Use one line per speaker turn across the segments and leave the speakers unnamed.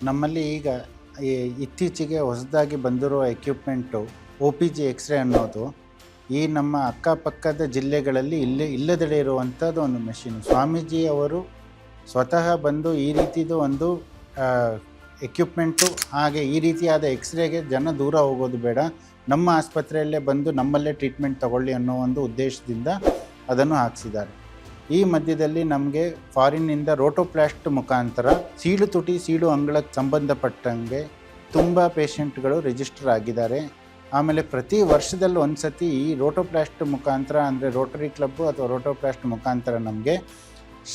ನಮ್ಮಲ್ಲಿ ಈಗ ಇತ್ತೀಚೆಗೆ ಹೊಸದಾಗಿ ಬಂದಿರುವ ಎಕ್ವಿಪ್ಮೆಂಟು OPG ಎಕ್ಸ್ರೇ ಅನ್ನೋದು ಈ ನಮ್ಮ ಅಕ್ಕಪಕ್ಕದ ಜಿಲ್ಲೆಗಳಲ್ಲಿ ಇಲ್ಲದೆಡೆ ಇರುವಂಥದ್ದು ಒಂದು ಮೆಷಿನ್. ಸ್ವಾಮೀಜಿ ಅವರು ಸ್ವತಃ ಬಂದು ಈ ರೀತಿದು ಒಂದು ಎಕ್ವಿಪ್ಮೆಂಟು, ಹಾಗೆ ಈ ರೀತಿಯಾದ ಎಕ್ಸ್ರೇಗೆ ಜನ ದೂರ ಹೋಗೋದು ಬೇಡ, ನಮ್ಮ ಆಸ್ಪತ್ರೆಯಲ್ಲೇ ಬಂದು ನಮ್ಮಲ್ಲೇ ಟ್ರೀಟ್ಮೆಂಟ್ ತಗೊಳ್ಳಿ ಅನ್ನೋ ಒಂದು ಉದ್ದೇಶದಿಂದ ಅದನ್ನು ಹಾಕಿಸಿದ್ದಾರೆ. ಈ ಮಧ್ಯದಲ್ಲಿ ನಮಗೆ ಫಾರಿನ್ನಿಂದ ರೋಟೋಪ್ಲಾಸ್ಟ್ ಮುಖಾಂತರ ಸೀಳು ತುಟಿ ಸೀಳು ಅಂಗಳಕ್ಕೆ ಸಂಬಂಧಪಟ್ಟಂಗೆ ತುಂಬ ಪೇಷಂಟ್ಗಳು ರಿಜಿಸ್ಟರ್ ಆಗಿದ್ದಾರೆ. ಆಮೇಲೆ ಪ್ರತಿ ವರ್ಷದಲ್ಲಿ ಒಂದು ಸತಿ ಈ ರೋಟೋಪ್ಲಾಸ್ಟ್ ಮುಖಾಂತರ, ಅಂದರೆ ರೋಟರಿ ಕ್ಲಬ್ಬು ಅಥವಾ ರೋಟೋಪ್ಲಾಸ್ಟ್ ಮುಖಾಂತರ ನಮಗೆ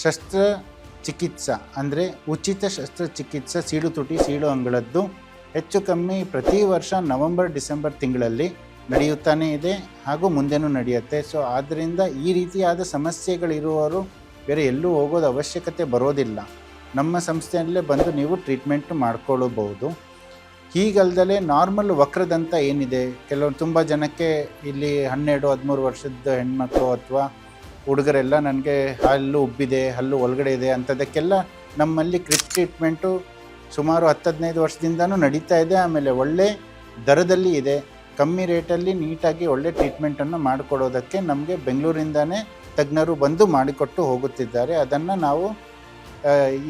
ಶಸ್ತ್ರಚಿಕಿತ್ಸೆ, ಅಂದರೆ ಉಚಿತ ಶಸ್ತ್ರಚಿಕಿತ್ಸೆ ಸೀಳು ತುಟಿ ಸೀಳು ಅಂಗಳದ್ದು ಹೆಚ್ಚು ಕಮ್ಮಿ ಪ್ರತಿ ವರ್ಷ ನವೆಂಬರ್-ಡಿಸೆಂಬರ್ ತಿಂಗಳಲ್ಲಿ ನಡೆಯುತ್ತಾನೇ ಇದೆ, ಹಾಗೂ ಮುಂದೆನೂ ನಡೆಯುತ್ತೆ. ಸೊ ಆದ್ದರಿಂದ ಈ ರೀತಿಯಾದ ಸಮಸ್ಯೆಗಳಿರುವವರು ಬೇರೆ ಎಲ್ಲೂ ಹೋಗೋದು ಅವಶ್ಯಕತೆ ಬರೋದಿಲ್ಲ. ನಮ್ಮ ಸಂಸ್ಥೆಯಲ್ಲೇ ಬಂದು ನೀವು ಟ್ರೀಟ್ಮೆಂಟ್ ಮಾಡ್ಕೊಳ್ಳಬಹುದು. ಹೀಗಲ್ದಲೇ ನಾರ್ಮಲ್ ವಕ್ರದಂತ ಏನಿದೆ, ಕೆಲವರು ತುಂಬ ಜನಕ್ಕೆ ಇಲ್ಲಿ 12-13 ವರ್ಷದ ಹೆಣ್ಮಕ್ಳು ಅಥವಾ ಹುಡುಗರೆಲ್ಲ ನನಗೆ ಹಲ್ಲು ಉಬ್ಬಿದೆ, ಹಲ್ಲು ಒಳಗಡೆ ಇದೆ ಅಂಥದ್ದಕ್ಕೆಲ್ಲ ನಮ್ಮಲ್ಲಿ ಕ್ರಿಪ್ ಟ್ರೀಟ್ಮೆಂಟು ಸುಮಾರು 10-15 ವರ್ಷದಿಂದನೂ ನಡೀತಾ ಇದೆ. ಆಮೇಲೆ ಒಳ್ಳೆ ದರದಲ್ಲಿ ಇದೆ, ಕಮ್ಮಿ ರೇಟಲ್ಲಿ ನೀಟಾಗಿ ಒಳ್ಳೆ ಟ್ರೀಟ್ಮೆಂಟನ್ನು ಮಾಡಿಕೊಡೋದಕ್ಕೆ ನಮಗೆ ಬೆಂಗಳೂರಿಂದನೇ ತಜ್ಞರು ಬಂದು ಮಾಡಿಕೊಟ್ಟು ಹೋಗುತ್ತಿದ್ದಾರೆ. ಅದನ್ನು ನಾವು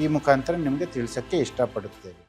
ಈ ಮುಖಾಂತರ ನಿಮಗೆ ತಿಳಿಸೋಕ್ಕೆ ಇಷ್ಟಪಡುತ್ತೇವೆ.